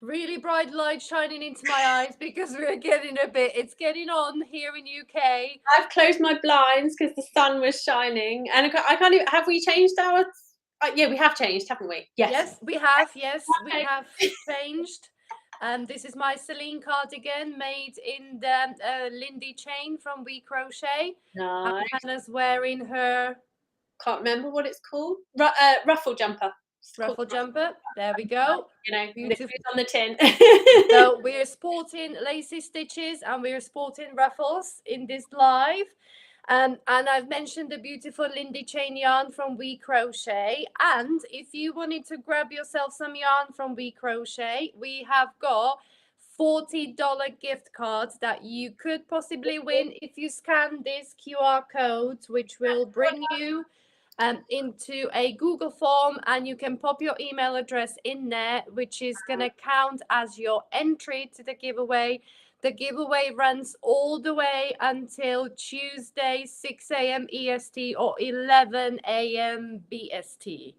Really bright light shining into my eyes because it's getting on here in UK. I've closed my blinds because the sun was shining, and I can't even. Have we changed our? Yeah, we have changed, haven't we? Yes. Yes, we have. Yes, we Okay. have changed. This is my Celine cardigan made in the Lindy chain from We Crochet. And Nice. Hannah's wearing her Can't remember what it's called. Ruffle jumper. It's called ruffle ruffle jumper. There we jumper. go. You know, Beautiful. it's on the tin. So we're sporting lacy stitches and we're sporting ruffles in this live. And I've mentioned the beautiful Lindy chain yarn from We Crochet. And if you wanted to grab yourself some yarn from We Crochet, we have got $40 gift cards that you could possibly win if you scan this QR code, which will bring you into a Google form, and you can pop your email address in there, which is going to count as your entry to the giveaway. The giveaway runs all the way until Tuesday, 6 a.m. EST or 11 a.m. BST.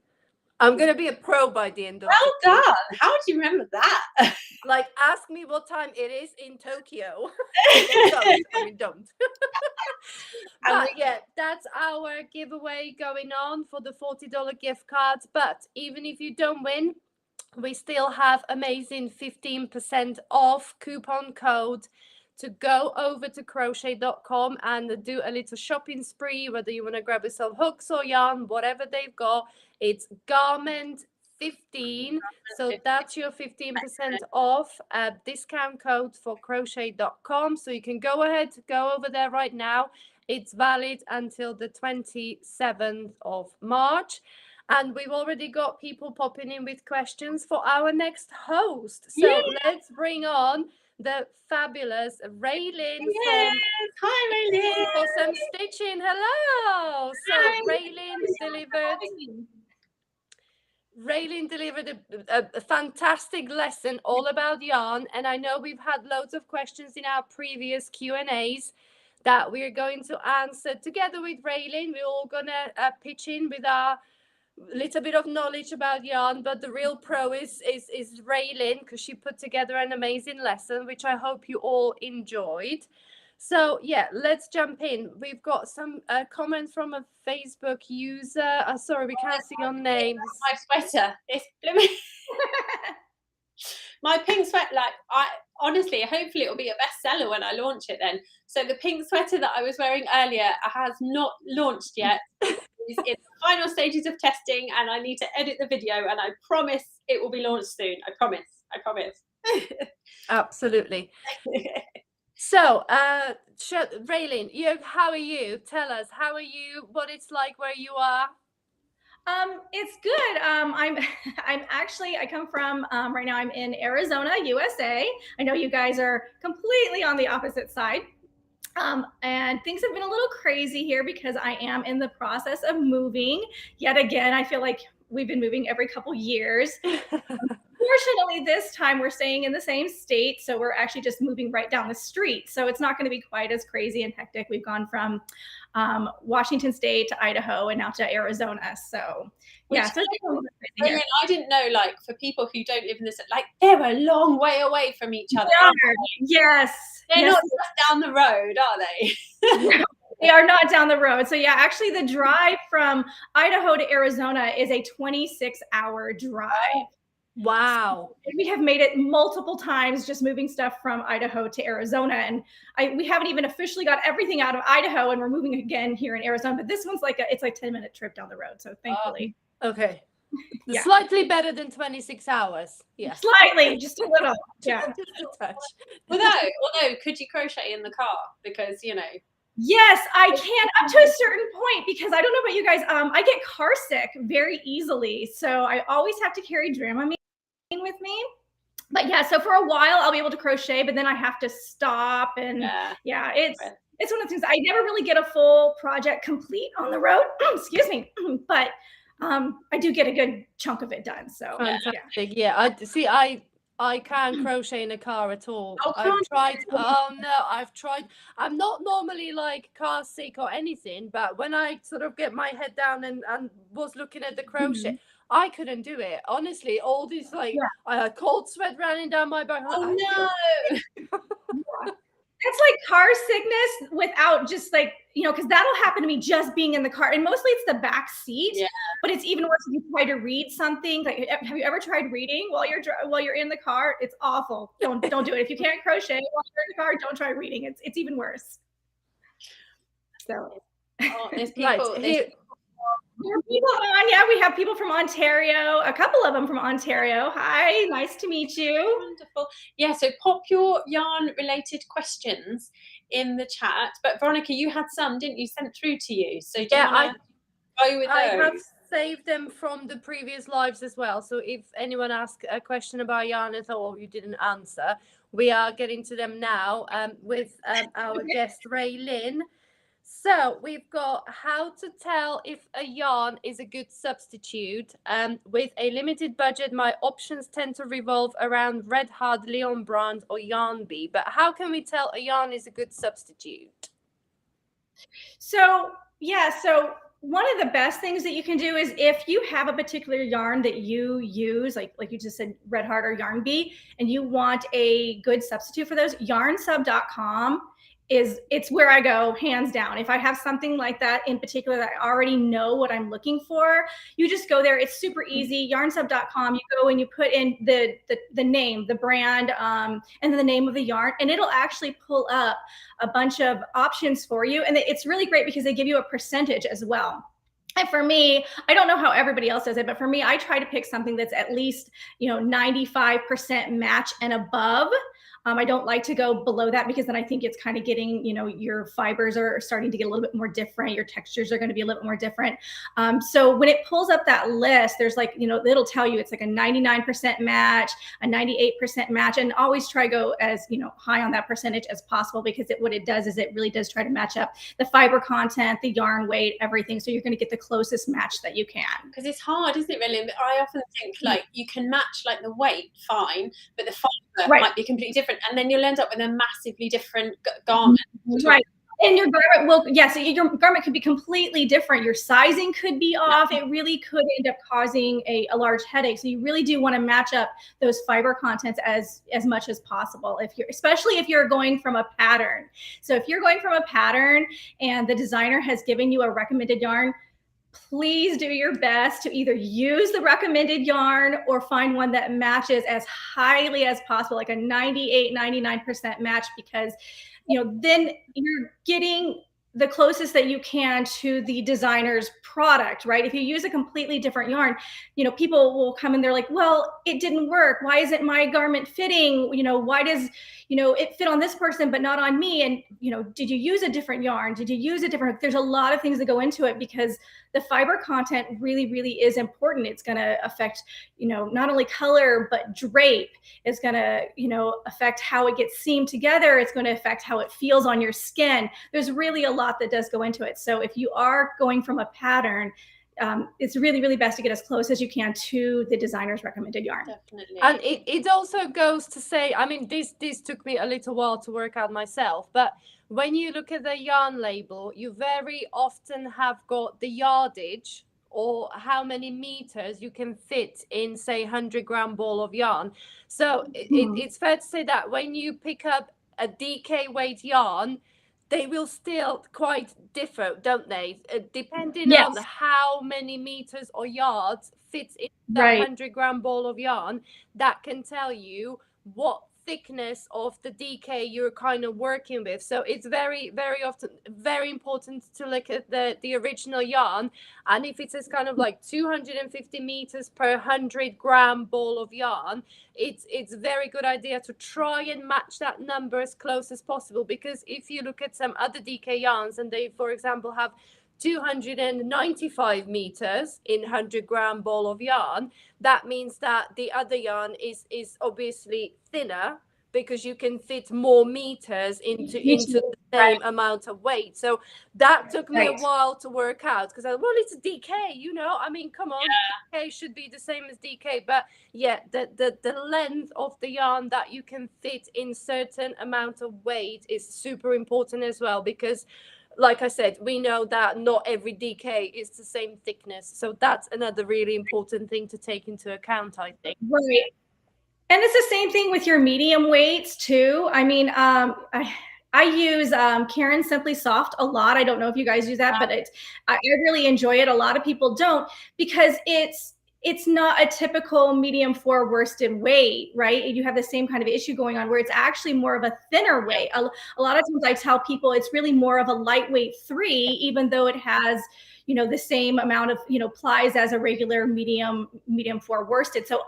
I'm going to be a pro by the end of Well the done. How do you remember that? Like, ask me what time it is in Tokyo. Don't. But yeah, that's our giveaway going on for the $40 gift cards. But even if you don't win, we still have amazing 15% off coupon code to go over to crochet.com and do a little shopping spree, whether you want to grab yourself hooks or yarn, whatever they've got. It's garment 15, so that's your 15% off discount code for crochet.com. So you can go ahead, go over there right now. It's valid until the 27th of March. And we've already got people popping in with questions for our next host. So let's bring on the fabulous Raylin from Hi, Raylin. for some stitching. Hello. So Raylin delivered a fantastic lesson all about yarn. And I know we've had loads of questions in our previous Q&As that we're going to answer together with Raylin. We're all going to pitch in with our little bit of knowledge about yarn, but the real pro is Raylin, because she put together an amazing lesson, which I hope you all enjoyed. So yeah, let's jump in. We've got some comments from a Facebook user. Sorry, we can't see your name. My sweater. It's blooming. My pink sweater, like, honestly, hopefully it'll be a bestseller when I launch it then. So the pink sweater that I was wearing earlier has not launched yet. It's in the final stages of testing, and I need to edit the video, and I promise it will be launched soon. I promise. Absolutely. So, Raylin, how are you? Tell us, how are you? What it's like where you are? It's good. I come from, right now I'm in Arizona, USA. I know you guys are completely on the opposite side. And things have been a little crazy here because I am in the process of moving. Yet again, I feel like we've been moving every couple years. Fortunately, this time we're staying in the same state, so we're actually just moving right down the street. So it's not going to be quite as crazy and hectic. We've gone from Washington State to Idaho and now to Arizona. So yeah, so I didn't know, like, for people who don't live in this, like, they're a long way away from each other. Yes, they're not just down the road, are they? They are not down the road. So yeah, actually the drive from Idaho to Arizona is a 26-hour drive. Wow. So we have made it multiple times just moving stuff from Idaho to Arizona. And we haven't even officially got everything out of Idaho, and we're moving again here in Arizona. But this one's it's like 10-minute trip down the road. So thankfully. Okay. Yeah. Slightly better than 26 hours. Yeah. Slightly, just a little. Yeah. Just a touch. Although, could you crochet in the car? Because, you know. Yes, I can, up to a certain point, because I don't know about you guys. I get car sick very easily. So I always have to carry Dramamine with me. But yeah, so for a while I'll be able to crochet, but then I have to stop. And yeah, it's one of the things. I never really get a full project complete on the road. Excuse me. But I do get a good chunk of it done. So fantastic. Yeah. I can't crochet in a car at all. I've tried. I'm not normally like car sick or anything, but when I sort of get my head down and was looking at the crochet, I couldn't do it. Honestly, all these like I had cold sweat running down my back. Oh no. It's like car sickness without just like, because that'll happen to me just being in the car. And mostly it's the back seat, but it's even worse if you try to read something. Like, have you ever tried reading while you're in the car? It's awful. Don't do it. If you can't crochet while you're in the car, don't try reading. It's even worse. So there's people. There are people on. Yeah, we have people from Ontario, a couple of them from Ontario. Hi, nice to meet you. Wonderful. Yeah, so pop your yarn related questions in the chat. But Veronica, you had some, didn't you, sent through to you? So do you want to go with those? I have saved them from the previous lives as well. So if anyone asks a question about yarn at all you didn't answer, we are getting to them now with our guest Ray Lynn. So we've got how to tell if a yarn is a good substitute. With a limited budget, my options tend to revolve around Red Hard, Leon Brand or Yarn Bee. But how can we tell a yarn is a good substitute? So one of the best things that you can do is if you have a particular yarn that you use, like you just said, Red Heart or Yarn Bee, and you want a good substitute for those, yarnsub.com it's where I go hands down. If I have something like that in particular that I already know what I'm looking for, you just go there. It's super easy. Yarnsub.com. You go and you put in the name, the brand, and then the name of the yarn, and it'll actually pull up a bunch of options for you. And it's really great because they give you a percentage as well. And for me, I don't know how everybody else does it, but for me, I try to pick something that's at least 95% match and above. I don't like to go below that because then I think it's kind of getting, your fibers are starting to get a little bit more different. Your textures are going to be a little bit more different. So when it pulls up that list, there's like, it'll tell you it's like a 99% match, a 98% match, and always try to go as, high on that percentage as possible because what it does is it really does try to match up the fiber content, the yarn weight, everything. So you're going to get the closest match that you can. Because it's hard, isn't it, really? I often think like you can match like the weight fine, but the fiber might be completely different. And then you'll end up with a massively different garment. Right. And your garment so your garment could be completely different. Your sizing could be off. It really could end up causing a large headache. So you really do want to match up those fiber contents as much as possible. Especially if you're going from a pattern. So if you're going from a pattern and the designer has given you a recommended yarn, please do your best to either use the recommended yarn or find one that matches as highly as possible, like a 98, 99% match, because then you're getting the closest that you can to the designer's product, right? If you use a completely different yarn, people will come and they're like, well, it didn't work. Why isn't my garment fitting? Why does, it fit on this person, but not on me? And, did you use a different yarn? Did you use a different, there's a lot of things that go into it because the fiber content really, really is important. It's going to affect, not only color, but drape. It's going to, affect how it gets seamed together. It's going to affect how it feels on your skin. There's really a lot that does go into it. So if you are going from a pattern, it's really, really best to get as close as you can to the designer's recommended yarn. Definitely. And it also goes to say, I mean, this took me a little while to work out myself, but when you look at the yarn label, you very often have got the yardage or how many meters you can fit in, say, 100-gram ball of yarn. So it's fair to say that when you pick up a DK weight yarn, they will still quite differ, don't they? Depending on how many meters or yards fits in that 100-gram ball of yarn, that can tell you what thickness of the DK you're kind of working with. So it's very, very often very important to look at the original yarn, and if it says kind of like 250 meters per 100-gram ball of yarn, it's a very good idea to try and match that number as close as possible, because if you look at some other DK yarns and they, for example, have 295 meters in 100-gram ball of yarn, that means that the other yarn is obviously thinner because you can fit more meters into the same amount of weight. So that took me a while to work out, because it's a DK, I mean, come on, DK should be the same as DK. But yeah, the length of the yarn that you can fit in certain amount of weight is super important as well, because like I said, we know that not every DK is the same thickness. So that's another really important thing to take into account, I think. Right. And it's the same thing with your medium weights too. I mean, I use Karen Simply Soft a lot. I don't know if you guys use that, but I really enjoy it. A lot of people don't, because it's not a typical medium 4 worsted weight, right? You have the same kind of issue going on where it's actually more of a thinner weight. A lot of times I tell people it's really more of a lightweight 3, even though it has, you know, the same amount of, you know, plies as a regular medium 4 worsted. So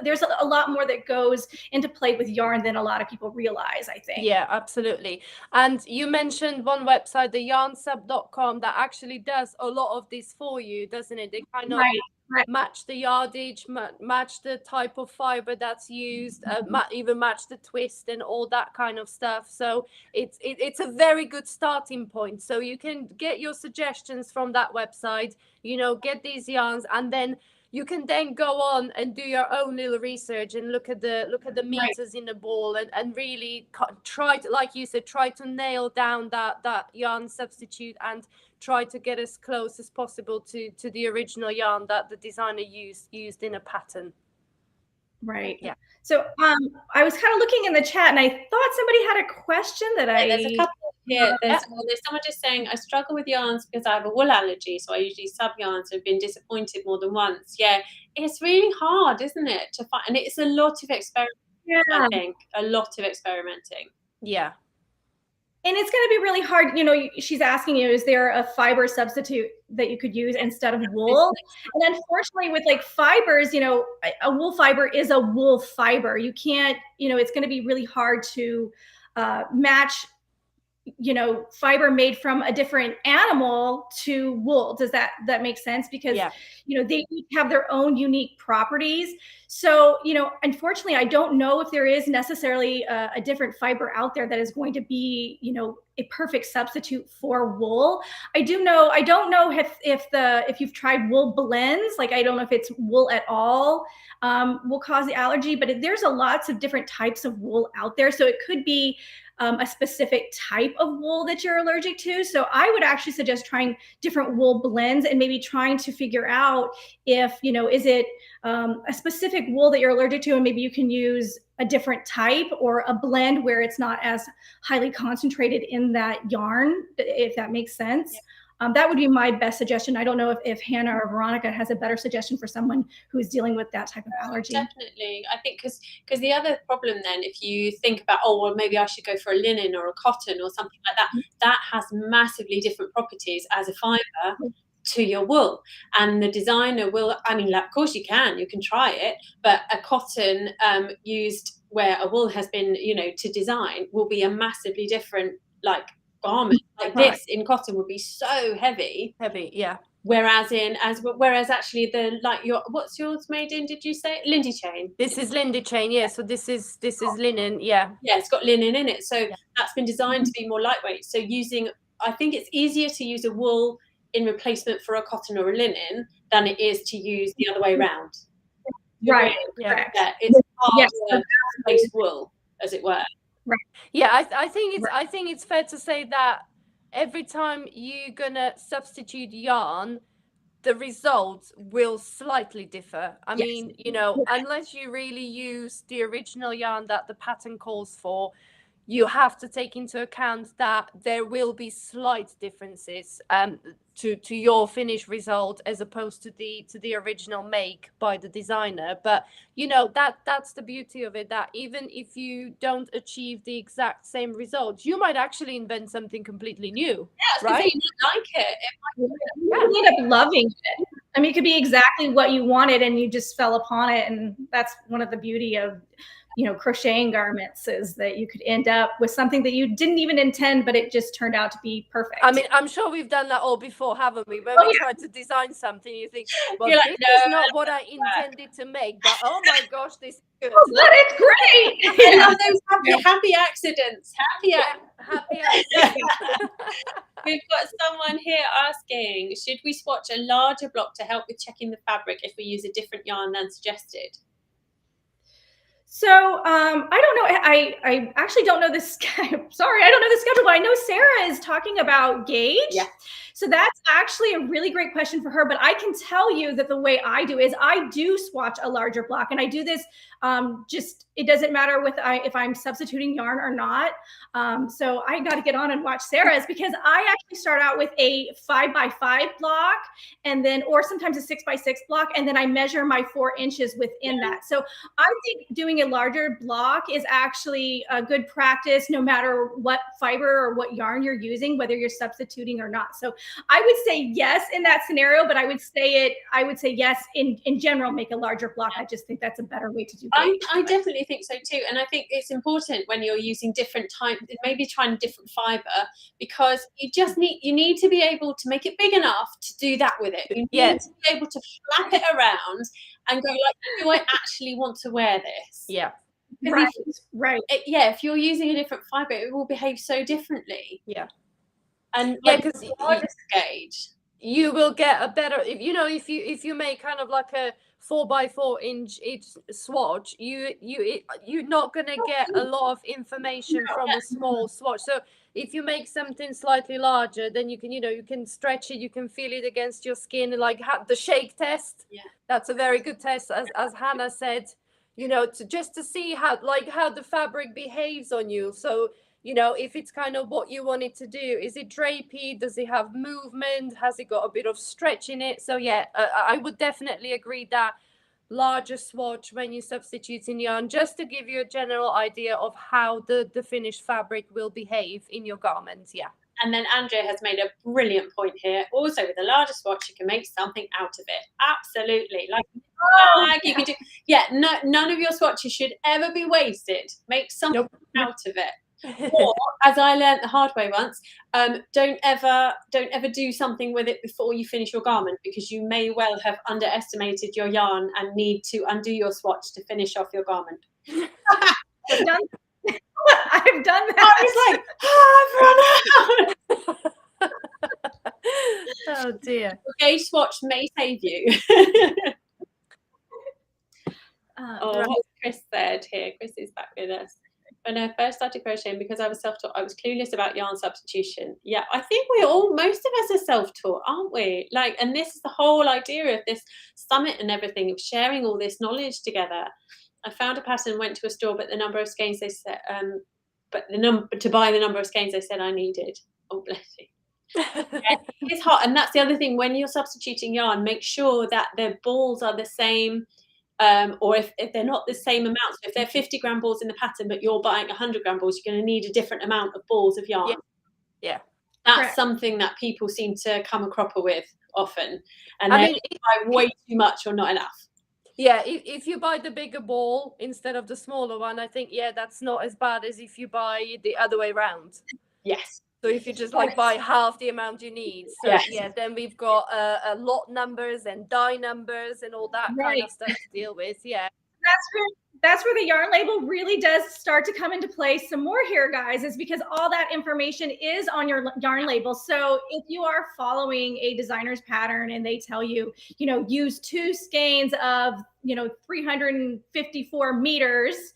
there's a lot more that goes into play with yarn than a lot of people realize, I think. Yeah, absolutely. And you mentioned one website, the yarnsub.com, that actually does a lot of this for you, doesn't it? They kind of match the yardage, match the type of fiber that's used, even match the twist and all that kind of stuff. So it's a very good starting point. So you can get your suggestions from that website, you know, get these yarns, and then you can then go on and do your own little research and look at the meters in the ball, and really try to, like you said, try to nail down that yarn substitute and try to get as close as possible to the original yarn that the designer used in a pattern. Right. Yeah. So I was kind of looking in the chat, and I thought somebody had a question that there's a couple here. There's someone just saying, I struggle with yarns because I have a wool allergy, so I usually sub yarns. I've been disappointed more than once. Yeah, it's really hard, isn't it, to find? And it's a lot of experimenting. I think a lot of experimenting. Yeah. And it's going to be really hard. You know, she's asking you, is there a fiber substitute that you could use instead of wool? And unfortunately, with like fibers, you know, a wool fiber is a wool fiber. You can't, you know, it's going to be really hard to match, you know, fiber made from a different animal to wool. Does that make sense? Because, you know, they each have their own unique properties. So, you know, unfortunately, I don't know if there is necessarily a different fiber out there that is going to be, you know, a perfect substitute for wool. I don't know if you've tried wool blends, like I don't know if it's wool at all will cause the allergy, but there's lots of different types of wool out there. So it could be a specific type of wool that you're allergic to. So I would actually suggest trying different wool blends and maybe trying to figure out if, you know, is it a specific wool that you're allergic to, and maybe you can use a different type or a blend where it's not as highly concentrated in that yarn, if that makes sense. That would be my best suggestion. I don't know if Hannah or Veronica has a better suggestion for someone who is dealing with that type of allergy. Definitely. I think because the other problem then, if you think about, oh, well, maybe I should go for a linen or a cotton or something like that, that has massively different properties as a fiber to your wool. And the designer will, I mean, of course you can try it, but a cotton used where a wool has been, you know, to design will be a massively different, like, garment. Like this in cotton would be so heavy. Yeah. Whereas actually what's yours made in, did you say? Lindy chain. This is Lindy chain, yeah. So this is linen, yeah. Yeah, it's got linen in it. So that's been designed to be more lightweight. So I think it's easier to use a wool in replacement for a cotton or a linen than it is to use the other way around. Right. Yeah. It's hard to replace wool, as it were. Right. Yeah, I think it's fair to say that every time you're gonna substitute yarn, the results will slightly differ. I mean, you know, unless you really use the original yarn that the pattern calls for, you have to take into account that there will be slight differences to your finished result as opposed to the original make by the designer. But you know, that's the beauty of it, that even if you don't achieve the exact same result, you might actually invent something completely new. Right? You might like it. You end up loving it. I mean, it could be exactly what you wanted and you just fell upon it. And that's one of the beauty of, you know, crocheting garments, is that you could end up with something that you didn't even intend, but it just turned out to be perfect. I mean, I'm sure we've done that all before, haven't we? When we try to design something, you think, well, this is not what I intended to make, but oh my gosh, this is good. Oh, it's great. I love those happy accidents. Happy accidents. We've got someone here asking, should we swatch a larger block to help with checking the fabric if we use a different yarn than suggested? So I don't know. I actually don't know this. Sorry, I don't know the schedule, but I know Sarah is talking about gauge. Yeah. So that's actually a really great question for her. But I can tell you that the way I do is I do swatch a larger block, and I do this just, it doesn't matter if I'm substituting yarn or not. So I got to get on and watch Sarah's, because I actually start out with a 5x5 block, and then, or sometimes a 6x6 block, and then I measure my 4 inches within that. So I think doing a larger block is actually a good practice, no matter what fiber or what yarn you're using, whether you're substituting or not. So I would say yes in that scenario, but I would say yes in general, make a larger block. I just think that's a better way to do it. I definitely think so too. And I think it's important when you're using different types, maybe trying different fiber, because you need to be able to make it big enough to do that with it. You need to be able to flap it around and go like, do I actually want to wear this? Yeah. Right. If you're using a different fiber, it will behave so differently. Yeah. And because gauge, you will get a better, if you make kind of like a 4x4 inch each swatch, you're not going to get a lot of information from a small swatch. So if you make something slightly larger, then you can stretch it, you can feel it against your skin, like the shake test. Yeah, that's a very good test, as Hannah said, to see how the fabric behaves on you. So if it's kind of what you want it to do, is it drapey? Does it have movement? Has it got a bit of stretch in it? So I would definitely agree that larger swatch when you're substituting yarn, just to give you a general idea of how the finished fabric will behave in your garments. Yeah. And then Andrea has made a brilliant point here. Also, with a larger swatch, you can make something out of it. Absolutely. You can do. Yeah, none of your swatches should ever be wasted. Make something out of it. Or, as I learned the hard way once, don't ever do something with it before you finish your garment, because you may well have underestimated your yarn and need to undo your swatch to finish off your garment. I've done that. I was like, I've run out. Oh dear. Gauge swatch may save you. What Chris said here. Chris is back with us. When I first started crocheting, because I was self-taught, I was clueless about yarn substitution. Yeah, I think most of us are self-taught, aren't we? And this is the whole idea of this summit and everything, of sharing all this knowledge together. I found a pattern, went to a store, but the number of skeins they said, to buy the number of skeins they said I needed. Oh, bless you. It's hot, and that's the other thing. When you're substituting yarn, make sure that the balls are the same. Or if they're not the same amount, so if they're 50-gram balls in the pattern, but you're buying 100-gram balls, you're going to need a different amount of balls of yarn. Yeah. That's something that people seem to come a cropper with often, and they buy way too much or not enough. Yeah, if you buy the bigger ball instead of the smaller one, I think that's not as bad as if you buy the other way around. Yes. So if you just buy half the amount you need, so then we've got lot numbers and die numbers and all that kind of stuff to deal with. Yeah, that's where the yarn label really does start to come into play some more here, guys, is because all that information is on your yarn label. So if you are following a designer's pattern and they tell you, use 2 skeins of 354 meters,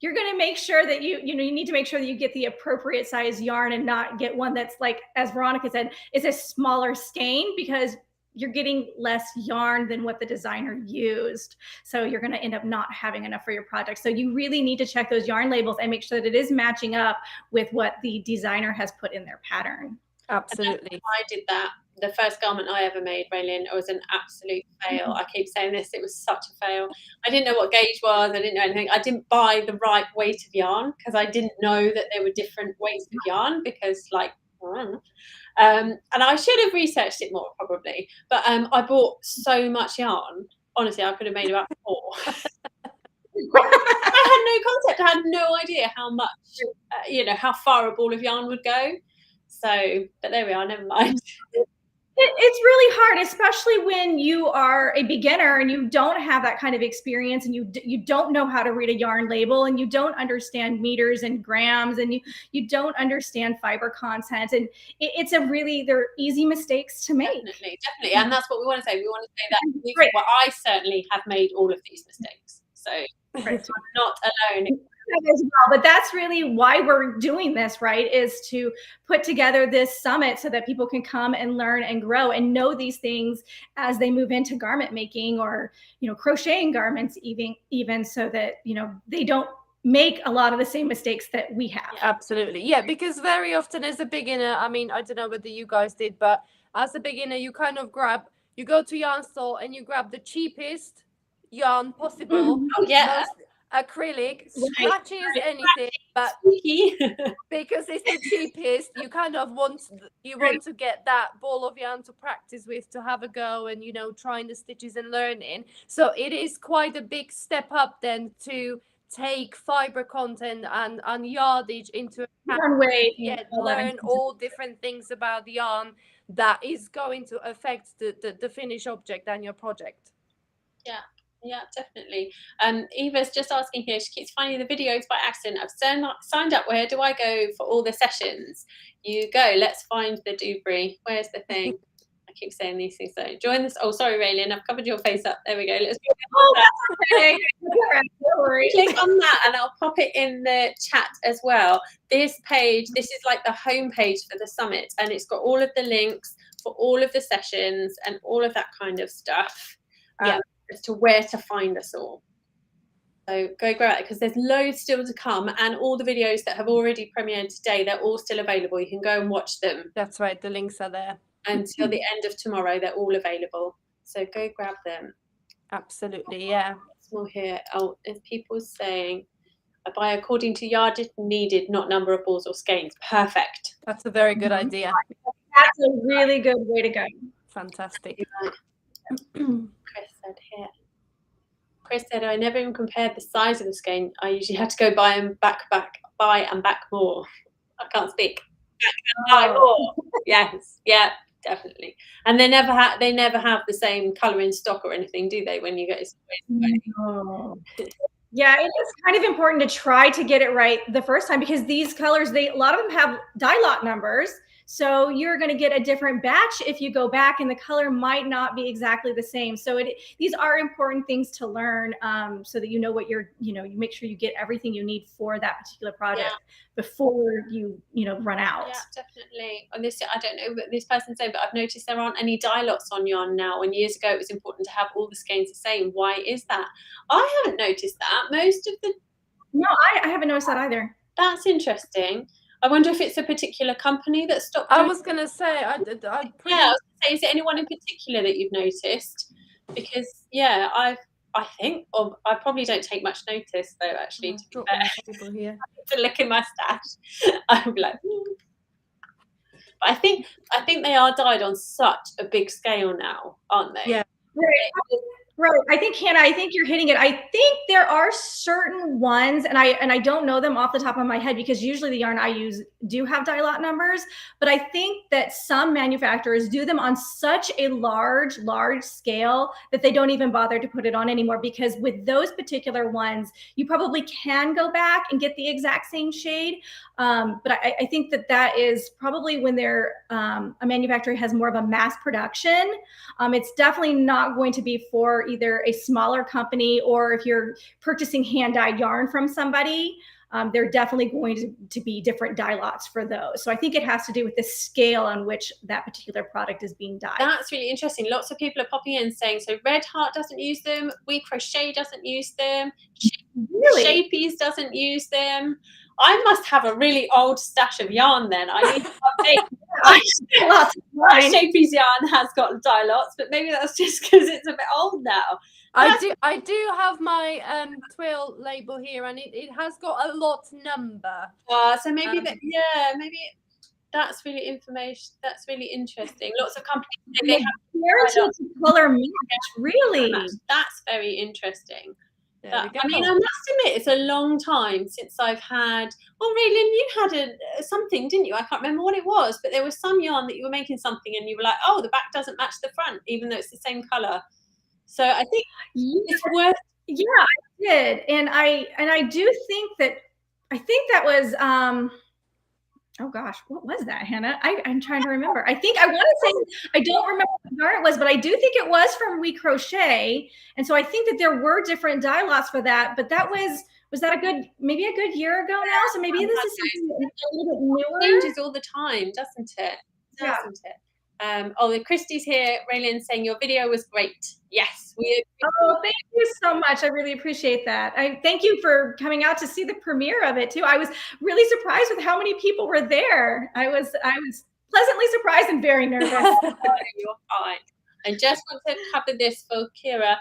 you're going to make sure that you need to make sure that you get the appropriate size yarn and not get one that's, like, as Veronica said, is a smaller skein, because you're getting less yarn than what the designer used. So you're going to end up not having enough for your project. So you really need to check those yarn labels and make sure that it is matching up with what the designer has put in their pattern. Absolutely. I did that. The first garment I ever made, Raylene, it was an absolute fail. I keep saying this, it was such a fail. I didn't know what gauge was. I didn't know anything. I didn't buy the right weight of yarn because I didn't know that there were different weights of yarn, because and I should have researched it more probably. But I bought so much yarn. Honestly, I could have made about 4. I had no concept. I had no idea how much, how far a ball of yarn would go. So, but there we are, never mind. It's really hard, especially when you are a beginner and you don't have that kind of experience, and you don't know how to read a yarn label, and you don't understand meters and grams, and you don't understand fiber content, and they're easy mistakes to make. Definitely, and that's what we want to say. We want to say that I certainly have made all of these mistakes, so I'm not alone. that as well, but that's really why we're doing this, right? Is to put together this summit so that people can come and learn and grow and know these things as they move into garment making or, crocheting garments, even so that, they don't make a lot of the same mistakes that we have. Absolutely. Yeah, because very often as a beginner, I mean, I don't know whether you guys did, but as a beginner, you kind of you go to yarn store and you grab the cheapest yarn possible. Oh, yeah. Most acrylic, scratches, anything, but because it's the cheapest, you kind of want to get that ball of yarn to practice with, to have a go and, trying the stitches and learning. So it is quite a big step up then to take fiber content and yardage into account. Learn all different things about the yarn that is going to affect the finished object and your project. Yeah, definitely. Eva's just asking here, she keeps finding the videos by accident. I've signed up. Where do I go for all the sessions? You go, let's find the doobry. Where's the thing? I keep saying these things. So join this. Oh, sorry, Raylene, I've covered your face up. There we go. Let's okay. Click on that and I'll pop it in the chat as well. This page, this is like the home page for the summit, and it's got all of the links for all of the sessions and all of that kind of stuff. As to where to find us all. So go grab it, because there's loads still to come, and all the videos that have already premiered today, they're all still available. You can go and watch them. That's right, the links are there. Until the end of tomorrow, they're all available. So go grab them. Absolutely, yeah. What's more here? Oh, there's people saying, I buy according to yardage needed, not number of balls or skeins. Perfect. That's a very good idea. That's a really good way to go. Fantastic. Chris said here. Chris said, I never even compared the size of the skein. I usually had to go buy and back more. I can't speak. Back and buy more. Yes, yeah, definitely. And they never have the same colour in stock or anything, do they? When you get it. Yeah, it is kind of important to try to get it right the first time, because these colors, a lot of them have die lot numbers. So you're going to get a different batch if you go back, and the color might not be exactly the same. So these are important things to learn, so that what you make sure you get everything you need for that particular project before you run out. Yeah, definitely. On this, I don't know what this person's saying, but I've noticed there aren't any dye lots on yarn now. When years ago it was important to have all the skeins the same. Why is that? I haven't noticed that. Most of the I haven't noticed that either. That's interesting. I wonder if it's a particular company that stopped. I was gonna say, I was gonna say, is there anyone in particular that you've noticed? Because I think, I probably don't take much notice though. Actually, people here to look in my stash, I'm like. But I think they are dyed on such a big scale now, aren't they? Yeah. Right. I think, Hannah, you're hitting it. I think there are certain ones, and I don't know them off the top of my head, because usually the yarn I use do have dye lot numbers, but I think that some manufacturers do them on such a large scale that they don't even bother to put it on anymore, because with those particular ones, you probably can go back and get the exact same shade. But I think that is probably when a manufacturer has more of a mass production. It's definitely not going to be for either a smaller company, or if you're purchasing hand-dyed yarn from somebody, they're definitely going to be different dye lots for those. So I think it has to do with the scale on which that particular product is being dyed. That's really interesting. Lots of people are popping in saying, so Red Heart doesn't use them, We Crochet doesn't use them, Really? Shapies doesn't use them. I must have a really old stash of yarn then. I need to update. Shapies yarn has got dye lots, but maybe that's just because it's a bit old now. I do have my twill label here, and it has got a lot number. So maybe maybe that's really information. That's really interesting. Lots of companies they have heritage color match. Really, that's very interesting. I mean, I must admit, it's a long time since I've had. Well, Raylene, you had something, didn't you? I can't remember what it was, but there was some yarn that you were making something, and you were like, "Oh, the back doesn't match the front, even though it's the same color." So I think it's worth. Yeah, I did, and I do think that. I think that was. Oh gosh, what was that, Hannah? I'm trying to remember. I want to say, I don't remember what yarn it was, but I do think it was from We Crochet. And so I think that there were different dye lots for that, but that was was that maybe a good year ago now? So maybe this is something a little bit newer. Changes all the time, doesn't it? Yeah. Doesn't it? Christy's here. Raylan saying your video was great. Yes, we agree. Oh, thank you so much. I really appreciate that. Thank you for coming out to see the premiere of it too. I was really surprised with how many people were there. I was pleasantly surprised and very nervous. You're fine. I just want to cover this for Kira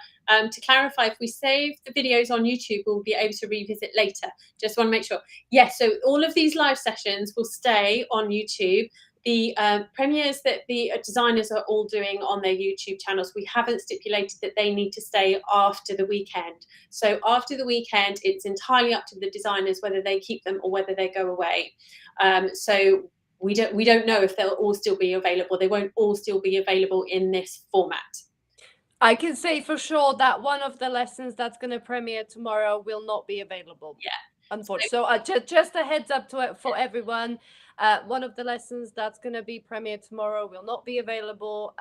to clarify. If we save the videos on YouTube, we'll be able to revisit later. Just want to make sure. Yes, so all of these live sessions will stay on YouTube. The premieres that the designers are all doing on their YouTube channels, we haven't stipulated that they need to stay after the weekend. So after the weekend, it's entirely up to the designers whether they keep them or whether they go away. So we don't know if they'll all still be available. They won't all still be available in this format. I can say for sure that one of the lessons that's going to premiere tomorrow will not be available. Yeah. Unfortunately. So just a heads up to it for everyone. One of the lessons that's going to be premiered tomorrow will not be available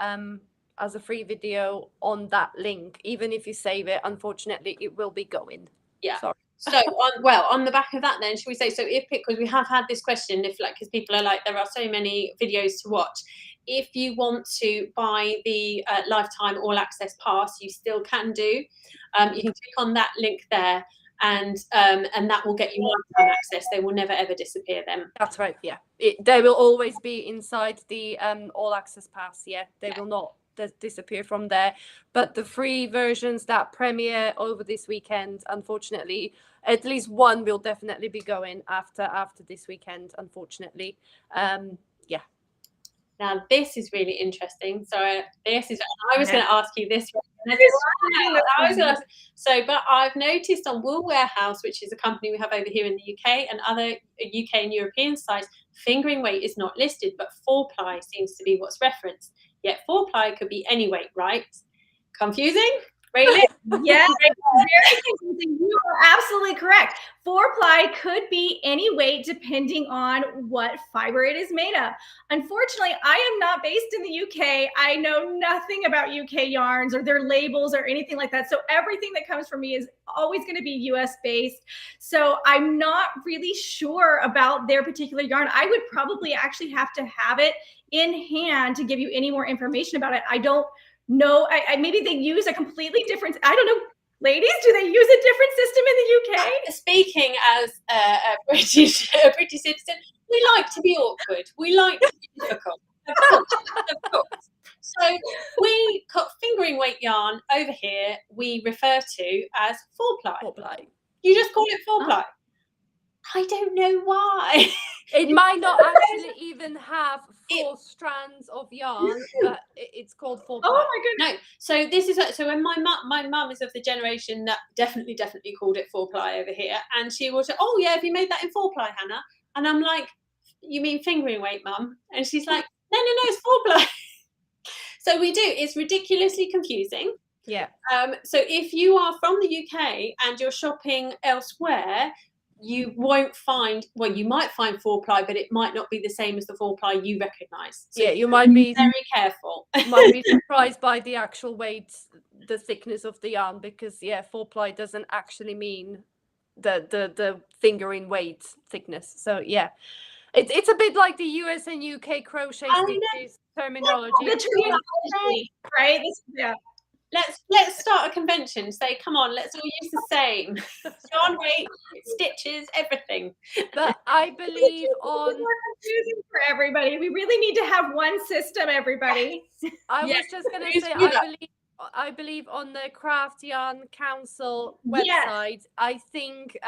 as a free video on that link. Even if you save it, unfortunately, it will be going. Yeah. Sorry. So on the back of that, then, should we say, so if, because we have had this question, if like, because people are like, there are so many videos to watch. If you want to buy the lifetime all access pass, you still can do. You can click on that link there, and that will get you lifetime access. They will never ever disappear then. That's right. Yeah, they will always be inside the all access pass. Yeah, they will not disappear from there. But the free versions that premiere over this weekend, unfortunately, at least one will definitely be going after this weekend. Unfortunately, yeah. Now this is really interesting. So this is, I was going to ask you this. But I've noticed on Wool Warehouse, which is a company we have over here in the UK, and other UK and European sites, fingering weight is not listed, but 4-ply seems to be what's referenced. Yet 4-ply could be any weight, right? Confusing? Really? Yes, very confusing. You are absolutely correct. 4-ply could be any weight depending on what fiber it is made of. Unfortunately, I am not based in the UK. I know nothing about UK yarns or their labels or anything like that. So everything that comes from me is always going to be US based. So I'm not really sure about their particular yarn. I would probably actually have to have it in hand to give you any more information about it. I don't know. Maybe they use a completely different, I don't know. Ladies, do they use a different system in the UK? Speaking as a British citizen, we like to be awkward. We like to be difficult. Of course. So we cut fingering weight yarn over here. We refer to as 4-ply. 4-ply. You just call it 4-ply. I don't know why. It might not actually even have 4 strands of yarn, but it's called 4-ply. Oh my goodness. No, so this is so when my mum is of the generation that definitely called it 4-ply over here, and she will say, "Oh yeah, have you made that in 4-ply, Hannah?" And I'm like, "You mean fingering weight, Mum?" And she's like, "No, it's 4-ply." So we do. It's ridiculously confusing. Yeah. So if you are from the UK and you're shopping elsewhere, you won't find, well, you might find 4-ply, but it might not be the same as the 4-ply you recognise. So yeah, you might be very careful. Might be surprised by the actual weight, the thickness of the yarn, because 4-ply doesn't actually mean the fingering weight thickness. So yeah, it's a bit like the US and UK crochet stitches terminology. The terminology, right? Yeah. Let's start a convention. Say, come on, let's all use the same. Yarn weight, stitches, everything. But I believe on confusing for everybody. We really need to have one system, everybody. I was just gonna say, I believe on the Craft Yarn Council website, I think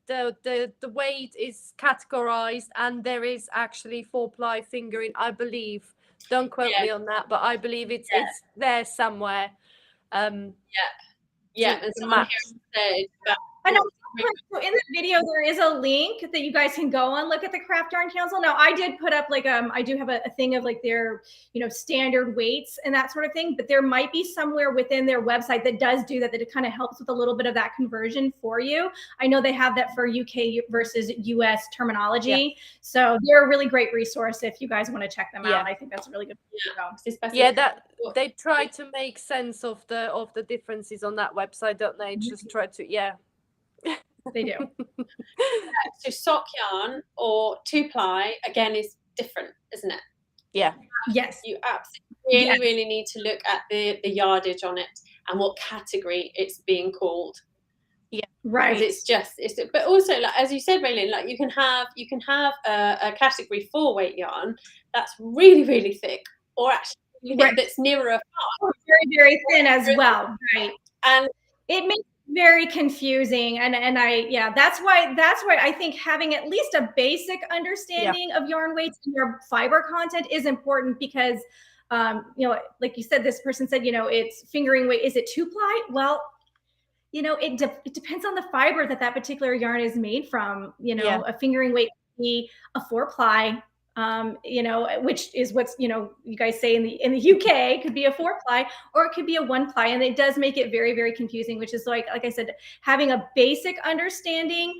the weight is categorized, and there is actually 4-ply fingering, I believe. Don't quote me on that, but I believe it's there somewhere. And someone here said that. So in the video, there is a link that you guys can go and look at the Craft Yarn Council. Now, I did put up like I do have a thing of like their standard weights and that sort of thing, but there might be somewhere within their website that does do that it kind of helps with a little bit of that conversion for you. I know they have that for UK versus US terminology, so they're a really great resource if you guys want to check them out. I think that's a really good that they try to make sense of the differences on that website, don't they? Just try to They do. So sock yarn or 2-ply, again, is different, isn't it? Yeah. Yes. You absolutely really need to look at the yardage on it and what category it's being called. Right. Because but also, like as you said, Raylene, like you can have a category 4 weight yarn that's really, really thick, or actually Right. that's nearer a 5. Or very, very thin as well. Right. And it makes it very confusing. And that's why I think having at least a basic understanding of yarn weights and your fiber content is important, because you know, like you said, this person said, you know, it's fingering weight. Is it 2-ply? Well, you know, it depends on the fiber that particular yarn is made from. You know, a fingering weight could be a 4-ply, you know, which is what's, you know, you guys say in the UK could be a 4-ply, or it could be a 1-ply, and it does make it very, very confusing. Which is like I said, having a basic understanding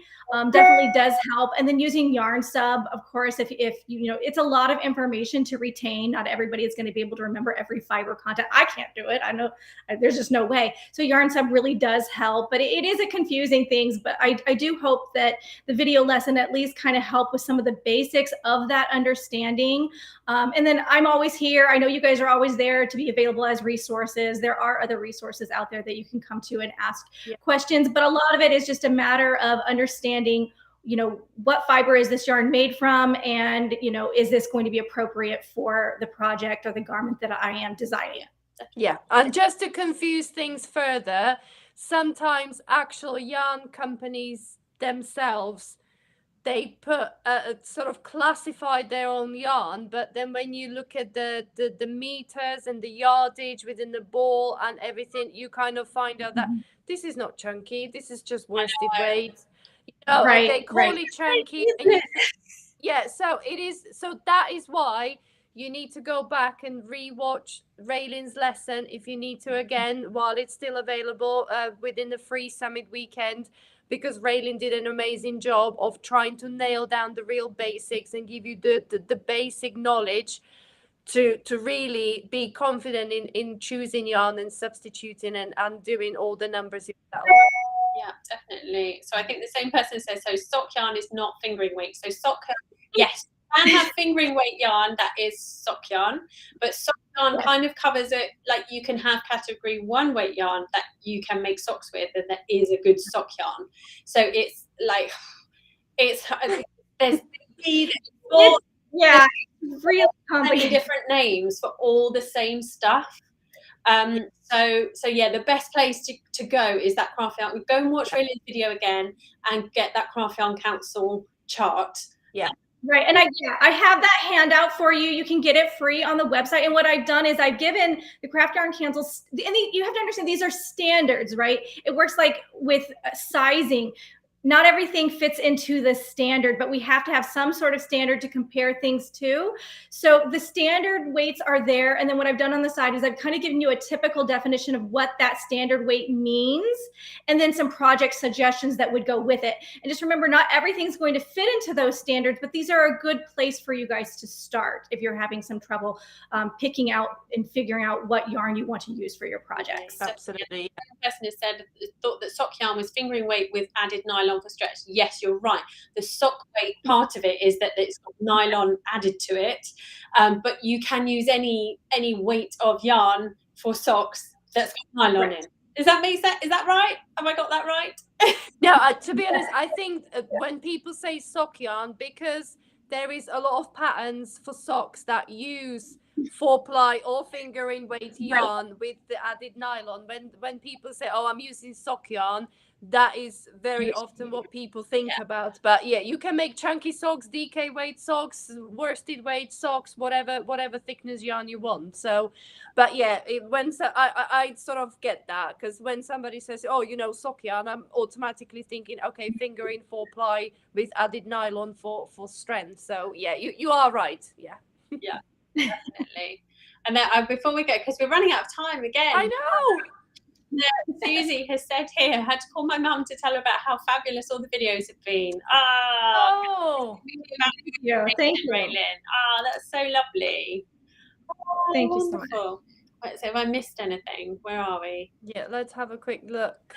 definitely does help. And then using yarn sub, of course, if you know, it's a lot of information to retain. Not everybody is going to be able to remember every fiber content. I can't do it. I know there's just no way. So yarn sub really does help, but it is a confusing things. But I do hope that the video lesson at least kind of help with some of the basics of that understanding. And then I'm always here. I know you guys are always there to be available as resources. There are other resources out there that you can come to and ask questions, but a lot of it is just a matter of understanding, you know, what fiber is this yarn made from, and, you know, is this going to be appropriate for the project or the garment that I am designing? Yeah, and just to confuse things further, sometimes actual yarn companies themselves, they put sort of classified their own yarn, but then when you look at the meters and the yardage within the ball and everything, you kind of find out that this is not chunky, this is just worsted weight. You know, and they call it chunky. And yeah, so it is. So that is why you need to go back and rewatch Raylene's lesson if you need to again, while it's still available within the free summit weekend, because Raylene did an amazing job of trying to nail down the real basics and give you the basic knowledge to really be confident in choosing yarn and substituting and doing all the numbers yourself. Yeah, definitely. So I think the same person says, so sock yarn is not fingering weight. So sock yarn, yes, you can have fingering weight yarn that is sock yarn, but sock yarn kind of covers it. Like you can have category 1 weight yarn that you can make socks with, and that is a good sock yarn. So it's like, there's really many different names for all the same stuff. So yeah, the best place to go is that Craft Yarn. Go and watch Raylene's video again and get that Craft Yarn Council chart. Yeah. Right. And I have that handout for you. You can get it free on the website. And what I've done is I've given the Craft Yarn Council, and you have to understand these are standards, right? It works like with sizing. Not everything fits into the standard, but we have to have some sort of standard to compare things to. So the standard weights are there. And then what I've done on the side is I've kind of given you a typical definition of what that standard weight means, and then some project suggestions that would go with it. And just remember, not everything's going to fit into those standards, but these are a good place for you guys to start if you're having some trouble picking out and figuring out what yarn you want to use for your projects. Absolutely. The person has said, thought that sock yarn was fingering weight with added nylon for stretch. Yes, you're right. The sock weight part of it is that it's got nylon added to it, but you can use any weight of yarn for socks that's got nylon in. Does that make sense? Is that right? Have I got that right? No, to be honest, I think when people say sock yarn, because there is a lot of patterns for socks that use 4-ply or fingering weight yarn with the added nylon. When people say, "Oh, I'm using sock yarn," that is very often what people think about. But yeah, you can make chunky socks, DK weight socks, worsted weight socks, whatever thickness yarn you want. So, but yeah, I sort of get that, because when somebody says, "Oh, you know, sock yarn," I'm automatically thinking, okay, fingering 4-ply with added nylon for strength. So yeah, you are right. Yeah. Yeah, definitely. And then before we go, because we're running out of time again. I know. Susie has said here, I had to call my mum to tell her about how fabulous all the videos have been. Thank you, Raylene. That's so lovely. Thank you so much. Right, so have I missed anything? Where are we? Yeah, let's have a quick look.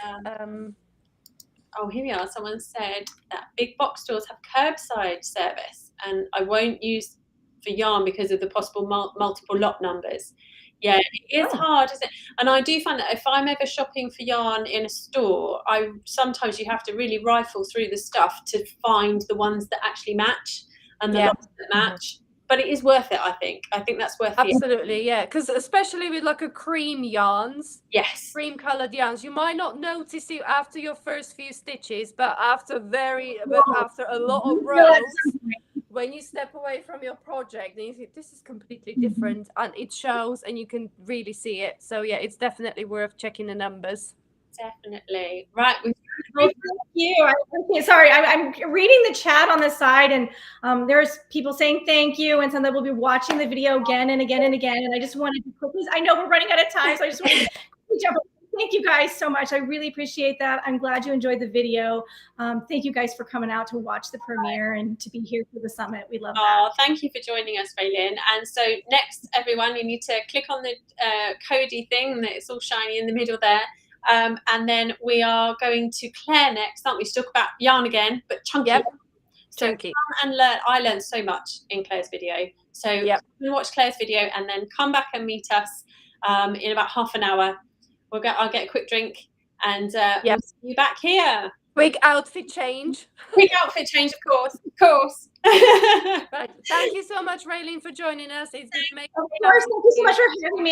oh, here we are. Someone said that big box stores have curbside service, and I won't use for yarn because of the possible multiple lot numbers. Yeah, it is hard, isn't it? And I do find that if I'm ever shopping for yarn in a store, sometimes you have to really rifle through the stuff to find the ones that actually match and the lots that match. But it is worth it, I think. I think that's worth it. Absolutely, yeah. Because especially with like a cream yarns, yes, cream colored yarns, you might not notice it after your first few stitches, but after a lot of rows, when you step away from your project, then you think this is completely different, and it shows, and you can really see it. So yeah, it's definitely worth checking the numbers. Definitely. Right. Thank you. Sorry, I'm reading the chat on the side, and there's people saying thank you, and some that will be watching the video again and again and again. And I just wanted to quickly, I know we're running out of time, so I just wanted to quickly jump. Thank you guys so much. I really appreciate that. I'm glad you enjoyed the video. Thank you guys for coming out to watch the premiere and to be here for the summit. We love that. Oh, thank you for joining us, Raylene. And so next, everyone, you need to click on the Cody thing that it's all shiny in the middle there. And then we are going to Claire next, aren't we? To talk about yarn again, but chunky. Yep. So chunky. And learn. I learned so much in Claire's video. So yep. watch Claire's video and then come back and meet us in about half an hour. I'll get a quick drink and we'll see you back here. Quick outfit change. Quick outfit change, of course. Of course. Right. Thank you so much, Raylene, for joining us. It's been amazing. Of course, thank you so much for having me.